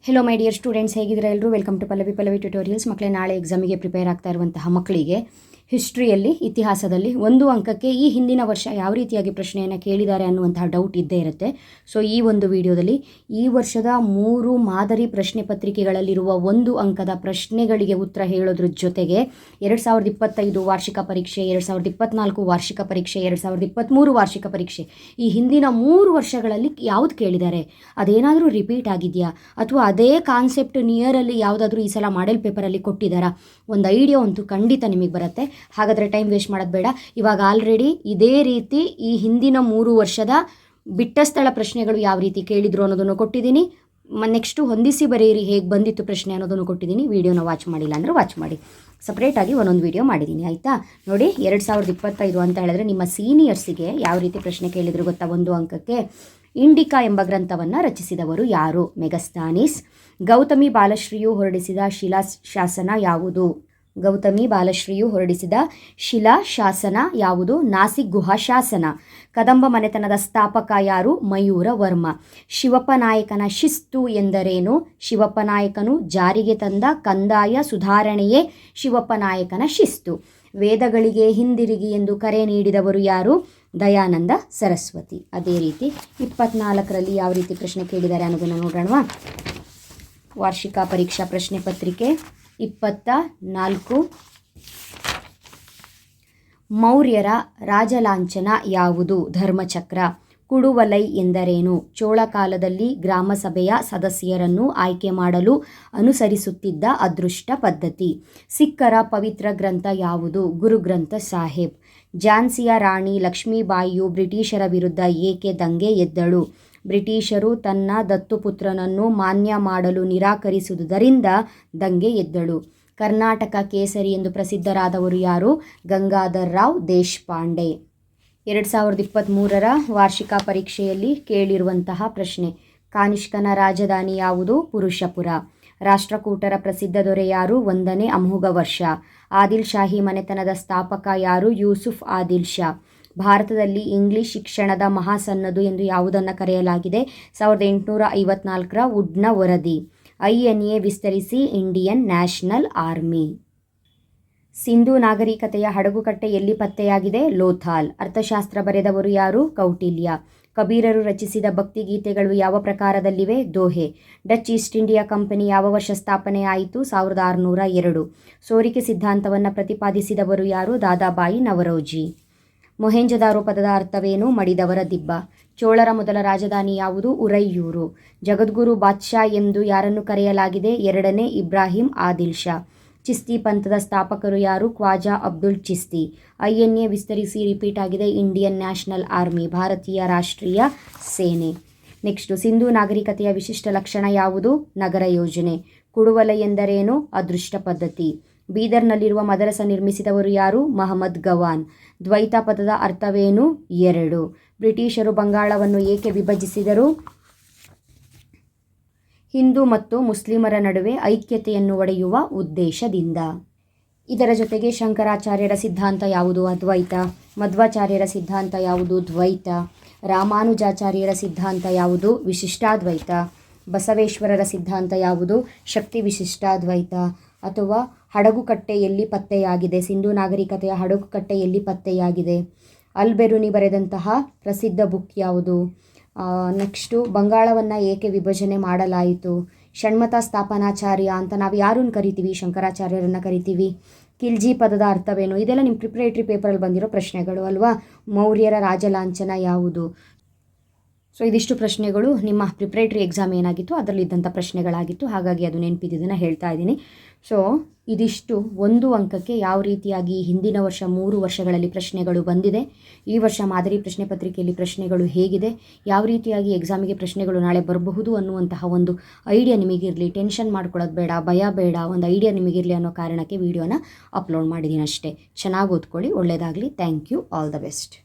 Hello my dear students, ಹೇಗಿದ್ದೀರಾ ಎಲ್ಲರೂ? Welcome to Pallavi tutorials. ಮಕ್ಕಳೇ, ನಾಳೆ ಎಕ್ಸಾಮಿಗೆ ಪ್ರಿಪೇರ್ ಆಗ್ತಾ ಇರುವಂತಹ ಮಕ್ಕಳಿಗೆ ಹಿಸ್ಟ್ರಿಯಲ್ಲಿ, ಇತಿಹಾಸದಲ್ಲಿ 1 ಅಂಕಕ್ಕೆ ಈ ಹಿಂದಿನ ವರ್ಷ ಯಾವ ರೀತಿಯಾಗಿ ಪ್ರಶ್ನೆಯನ್ನು ಕೇಳಿದ್ದಾರೆ ಅನ್ನುವಂತಹ ಡೌಟ್ ಇದ್ದೇ ಇರುತ್ತೆ. ಸೊ ಈ ಒಂದು ವಿಡಿಯೋದಲ್ಲಿ ಈ ವರ್ಷದ 3 ಮಾದರಿ ಪ್ರಶ್ನೆ ಪತ್ರಿಕೆಗಳಲ್ಲಿರುವ 1 ಅಂಕದ ಪ್ರಶ್ನೆಗಳಿಗೆ ಉತ್ತರ ಹೇಳೋದ್ರ ಜೊತೆಗೆ 2025 ವಾರ್ಷಿಕ ಪರೀಕ್ಷೆ, 2024 ವಾರ್ಷಿಕ ಪರೀಕ್ಷೆ, 2023 ವಾರ್ಷಿಕ ಪರೀಕ್ಷೆ, ಈ ಹಿಂದಿನ 3 ವರ್ಷಗಳಲ್ಲಿ ಯಾವುದು ಕೇಳಿದ್ದಾರೆ, ಅದೇನಾದರೂ ರಿಪೀಟ್ ಆಗಿದೆಯಾ ಅಥವಾ ಅದೇ ಕಾನ್ಸೆಪ್ಟ್ ನಿಯರಲ್ಲಿ ಯಾವುದಾದ್ರೂ ಈ ಸಲ ಮಾಡೆಲ್ ಪೇಪರಲ್ಲಿ ಕೊಟ್ಟಿದ್ದಾರಾ, ಒಂದು ಐಡಿಯಾ ಅಂತೂ ಖಂಡಿತ ನಿಮಗೆ ಬರುತ್ತೆ. ಹಾಗಾದರೆ ಟೈಮ್ ವೇಸ್ಟ್ ಮಾಡೋದು ಬೇಡ. ಇವಾಗ ಆಲ್ರೆಡಿ ಇದೇ ರೀತಿ ಈ ಹಿಂದಿನ 3 ವರ್ಷದ ಬಿಟ್ಟ ಸ್ಥಳ ಪ್ರಶ್ನೆಗಳು ಯಾವ ರೀತಿ ಕೇಳಿದ್ರು ಅನ್ನೋದನ್ನು ಕೊಟ್ಟಿದ್ದೀನಿ. ನೆಕ್ಸ್ಟು ಹೊಂದಿಸಿ ಬರೆಯಿರಿ ಹೇಗೆ ಬಂದಿತ್ತು ಪ್ರಶ್ನೆ ಅನ್ನೋದನ್ನು ಕೊಟ್ಟಿದ್ದೀನಿ. ವಿಡಿಯೋನ ವಾಚ್ ಮಾಡಿಲ್ಲ ಅಂದರೆ ವಾಚ್ ಮಾಡಿ, ಸಪ್ರೇಟಾಗಿ ಒಂದೊಂದು ವಿಡಿಯೋ ಮಾಡಿದ್ದೀನಿ, ಆಯಿತಾ? ನೋಡಿ, 2025 ಅಂತ ಹೇಳಿದ್ರೆ ನಿಮ್ಮ ಸೀನಿಯರ್ಸಿಗೆ ಯಾವ ರೀತಿ ಪ್ರಶ್ನೆ ಕೇಳಿದ್ರು ಗೊತ್ತಾ? 1 ಅಂಕಕ್ಕೆ ಇಂಡಿಕಾ ಎಂಬ ಗ್ರಂಥವನ್ನು ರಚಿಸಿದವರು ಯಾರು? ಮೆಗಸ್ತಾನಿಸ್. ಗೌತಮಿ ಬಾಲಶ್ರೀಯು ಹೊರಡಿಸಿದ ಶಿಲಾಶಾಸನ ಯಾವುದು? ಗೌತಮಿ ಬಾಲಶ್ರೀಯು ಹೊರಡಿಸಿದ ಶಿಲಾಶಾಸನ ಯಾವುದು? ನಾಸಿಕ್ ಗುಹಾ ಶಾಸನ. ಕದಂಬ ಮನೆತನದ ಸ್ಥಾಪಕ ಯಾರು? ಮಯೂರ ವರ್ಮ. ಶಿವಪ್ಪ ನಾಯಕನ ಶಿಸ್ತು ಎಂದರೇನು? ಶಿವಪ್ಪ ನಾಯಕನು ಜಾರಿಗೆ ತಂದ ಕಂದಾಯ ಸುಧಾರಣೆಯೇ ಶಿವಪ್ಪ ನಾಯಕನ ಶಿಸ್ತು. ವೇದಗಳಿಗೆ ಹಿಂದಿರುಗಿ ಎಂದು ಕರೆ ನೀಡಿದವರು ಯಾರು? ದಯಾನಂದ ಸರಸ್ವತಿ. ಅದೇ ರೀತಿ 24ರಲ್ಲಿ ಯಾವ ರೀತಿ ಪ್ರಶ್ನೆ ಕೇಳಿದ್ದಾರೆ ಅನ್ನೋದನ್ನು ನೋಡೋಣ. ವಾರ್ಷಿಕ ಪರೀಕ್ಷಾ ಪ್ರಶ್ನೆ ಪತ್ರಿಕೆ 24. ಮೌರ್ಯರ ರಾಜಲಾಂಛನ ಯಾವುದು? ಧರ್ಮಚಕ್ರ. ಕುಡುವಲೈ ಎಂದರೇನು? ಚೋಳ ಕಾಲದಲ್ಲಿ ಗ್ರಾಮಸಭೆಯ ಸದಸ್ಯರನ್ನು ಆಯ್ಕೆ ಮಾಡಲು ಅನುಸರಿಸುತ್ತಿದ್ದ ಅದೃಷ್ಟ ಪದ್ಧತಿ. ಸಿಖ್ಖರ ಪವಿತ್ರ ಗ್ರಂಥ ಯಾವುದು? ಗುರುಗ್ರಂಥ ಸಾಹೇಬ್. ಝಾನ್ಸಿಯ ರಾಣಿ ಲಕ್ಷ್ಮೀಬಾಯಿಯು ಬ್ರಿಟಿಷರ ವಿರುದ್ಧ ಏಕೆ ದಂಗೆ ಎದ್ದಳು? ಬ್ರಿಟಿಷರು ತನ್ನ ದತ್ತುಪುತ್ರನನ್ನು ಮಾನ್ಯ ಮಾಡಲು ನಿರಾಕರಿಸುವುದರಿಂದ ದಂಗೆ ಎದ್ದಳು. ಕರ್ನಾಟಕ ಕೇಸರಿ ಎಂದು ಪ್ರಸಿದ್ಧರಾದವರು ಯಾರು? ಗಂಗಾಧರ್ ರಾವ್ ದೇಶಪಾಂಡೆ. 2023ರ ವಾರ್ಷಿಕ ಪರೀಕ್ಷೆಯಲ್ಲಿ ಕೇಳಿರುವಂತಹ ಪ್ರಶ್ನೆ: ಕಾನಿಷ್ಕನ ರಾಜಧಾನಿ ಯಾವುದು? ಪುರುಷಪುರ. ರಾಷ್ಟ್ರಕೂಟರ ಪ್ರಸಿದ್ಧ ದೊರೆ ಯಾರು? 1ನೇ ಅಮೋಘ ವರ್ಷ. ಆದಿಲ್ ಶಾಹಿ ಮನೆತನದ ಸ್ಥಾಪಕ ಯಾರು? ಯೂಸುಫ್ ಆದಿಲ್ ಶಾ. ಭಾರತದಲ್ಲಿ ಇಂಗ್ಲಿಷ್ ಶಿಕ್ಷಣದ ಮಹಾಸನ್ನದು ಎಂದು ಯಾವುದನ್ನು ಕರೆಯಲಾಗಿದೆ? 1854ರ ವುಡ್ನ ವರದಿ. INA ವಿಸ್ತರಿಸಿ ಇಂಡಿಯನ್ ನ್ಯಾಷನಲ್ ಆರ್ಮಿ. ಸಿಂಧೂ ನಾಗರಿಕತೆಯ ಹಡಗುಕಟ್ಟೆ ಎಲ್ಲಿ ಪತ್ತೆಯಾಗಿದೆ? ಲೋಥಾಲ್. ಅರ್ಥಶಾಸ್ತ್ರ ಬರೆದವರು ಯಾರು? ಕೌಟಿಲ್ಯ. ಕಬೀರರು ರಚಿಸಿದ ಭಕ್ತಿಗೀತೆಗಳು ಯಾವ ಪ್ರಕಾರದಲ್ಲಿವೆ? ದೋಹೆ. ಡಚ್ ಈಸ್ಟ್ ಇಂಡಿಯಾ ಕಂಪನಿ ಯಾವ ವರ್ಷ ಸ್ಥಾಪನೆ ಆಯಿತು? 1602. ಸೋರಿಕೆ ಸಿದ್ಧಾಂತವನ್ನು ಪ್ರತಿಪಾದಿಸಿದವರು ಯಾರು? ದಾದಾಬಾಯಿ ನವರೋಜಿ. ಮೊಹೆಂಜದಾರೋ ಪದದ ಅರ್ಥವೇನು? ಮಡಿದವರ ದಿಬ್ಬ. ಚೋಳರ ಮೊದಲ ರಾಜಧಾನಿ ಯಾವುದು? ಉರೈಯೂರು. ಜಗದ್ಗುರು ಬಾದ್ಶಾ ಎಂದು ಯಾರನ್ನು ಕರೆಯಲಾಗಿದೆ? 2ನೇ ಇಬ್ರಾಹಿಂ ಆದಿಲ್ ಶಾ. ಚಿಸ್ತಿ ಪಂಥದ ಸ್ಥಾಪಕರು ಯಾರು? ಖ್ವಾಜಾ ಅಬ್ದುಲ್ ಚಿಸ್ತಿ. INA ವಿಸ್ತರಿಸಿ ರಿಪೀಟ್ ಆಗಿದೆ ಇಂಡಿಯನ್ ನ್ಯಾಷನಲ್ ಆರ್ಮಿ, ಭಾರತೀಯ ರಾಷ್ಟ್ರೀಯ ಸೇನೆ. ನೆಕ್ಸ್ಟು, ಸಿಂಧೂ ನಾಗರಿಕತೆಯ ವಿಶಿಷ್ಟ ಲಕ್ಷಣ ಯಾವುದು? ನಗರ ಯೋಜನೆ. ಕುಡುವಲೈ ಎಂದರೇನು? ಅದೃಷ್ಟ ಪದ್ಧತಿ. ಬೀದರ್ನಲ್ಲಿರುವ ಮದರಸ ನಿರ್ಮಿಸಿದವರು ಯಾರು? ಮಹಮ್ಮದ್ ಗವಾನ್. ದ್ವೈತ ಪದದ ಅರ್ಥವೇನು? 2. ಬ್ರಿಟಿಷರು ಬಂಗಾಳವನ್ನು ಏಕೆ ವಿಭಜಿಸಿದರು? ಹಿಂದೂ ಮತ್ತು ಮುಸ್ಲಿಮರ ನಡುವೆ ಐಕ್ಯತೆಯನ್ನು ಒಡೆಯುವ ಉದ್ದೇಶದಿಂದ. ಇದರ ಜೊತೆಗೆ ಶಂಕರಾಚಾರ್ಯರ ಸಿದ್ಧಾಂತ ಯಾವುದು? ಅದ್ವೈತ. ಮಧ್ವಾಚಾರ್ಯರ ಸಿದ್ಧಾಂತ ಯಾವುದು? ದ್ವೈತ. ರಾಮಾನುಜಾಚಾರ್ಯರ ಸಿದ್ಧಾಂತ ಯಾವುದು? ವಿಶಿಷ್ಟಾದ್ವೈತ. ಬಸವೇಶ್ವರರ ಸಿದ್ಧಾಂತ ಯಾವುದು? ಶಕ್ತಿ ವಿಶಿಷ್ಟಾದ್ವೈತ. ಅಥವಾ ಹಡಗುಕಟ್ಟೆ ಎಲ್ಲಿ ಪತ್ತೆಯಾಗಿದೆ? ಸಿಂಧೂ ನಾಗರಿಕತೆಯ ಹಡಗುಕಟ್ಟೆ ಎಲ್ಲಿ ಪತ್ತೆಯಾಗಿದೆ? ಅಲ್ಬೆರುನಿ ಬರೆದಂತಹ ಪ್ರಸಿದ್ಧ ಬುಕ್ ಯಾವುದು? ನೆಕ್ಸ್ಟು, ಬಂಗಾಳವನ್ನು ಏಕೆ ವಿಭಜನೆ ಮಾಡಲಾಯಿತು? ಷಣ್ಮತ ಸ್ಥಾಪನಾಚಾರ್ಯ ಅಂತ ನಾವು ಯಾರನ್ನು ಕರಿತೀವಿ? ಶಂಕರಾಚಾರ್ಯರನ್ನು ಕರಿತೀವಿ. ಖಿಲ್ಜಿ ಪದದ ಅರ್ಥವೇನು? ಇದೆಲ್ಲ ನಿಮ್ಮ ಪ್ರಿಪ್ರೇಟರಿ ಪೇಪರಲ್ಲಿ ಬಂದಿರೋ ಪ್ರಶ್ನೆಗಳು ಅಲ್ವಾ? ಮೌರ್ಯರ ರಾಜಲಾಂಛನ ಯಾವುದು? ಸೊ ಇದಿಷ್ಟು ಪ್ರಶ್ನೆಗಳು ನಿಮ್ಮ ಪ್ರಿಪ್ರೇಟರಿ ಎಕ್ಸಾಮ್ ಏನಾಗಿತ್ತು ಅದರಲ್ಲಿದ್ದಂಥ ಪ್ರಶ್ನೆಗಳಾಗಿತ್ತು. ಹಾಗಾಗಿ ಅದು ನೆನಪಿದ್ದನ್ನು ಹೇಳ್ತಾ ಇದ್ದೀನಿ. ಸೊ ಇದಿಷ್ಟು 1 ಅಂಕಕ್ಕೆ ಯಾವ ರೀತಿಯಾಗಿ ಹಿಂದಿನ ವರ್ಷ 3 ವರ್ಷಗಳಲ್ಲಿ ಪ್ರಶ್ನೆಗಳು ಬಂದಿದೆ, ಈ ವರ್ಷ ಮಾದರಿ ಪ್ರಶ್ನೆ ಪತ್ರಿಕೆಯಲ್ಲಿ ಪ್ರಶ್ನೆಗಳು ಹೇಗಿದೆ, ಯಾವ ರೀತಿಯಾಗಿ ಎಕ್ಸಾಮಿಗೆ ಪ್ರಶ್ನೆಗಳು ನಾಳೆ ಬರಬಹುದು ಅನ್ನುವಂತಹ ಒಂದು ಐಡಿಯಾ ನಿಮಗಿರಲಿ. ಟೆನ್ಷನ್ ಮಾಡ್ಕೊಳ್ಳೋದು ಬೇಡ, ಭಯ ಬೇಡ, ಒಂದು ಐಡಿಯಾ ನಿಮಗಿರಲಿ ಅನ್ನೋ ಕಾರಣಕ್ಕೆ ವಿಡಿಯೋನ ಅಪ್ಲೋಡ್ ಮಾಡಿದ್ದೀನಿ ಅಷ್ಟೇ. ಚೆನ್ನಾಗಿ ಓದ್ಕೊಳ್ಳಿ, ಒಳ್ಳೆಯದಾಗಲಿ. Thank you. All the best.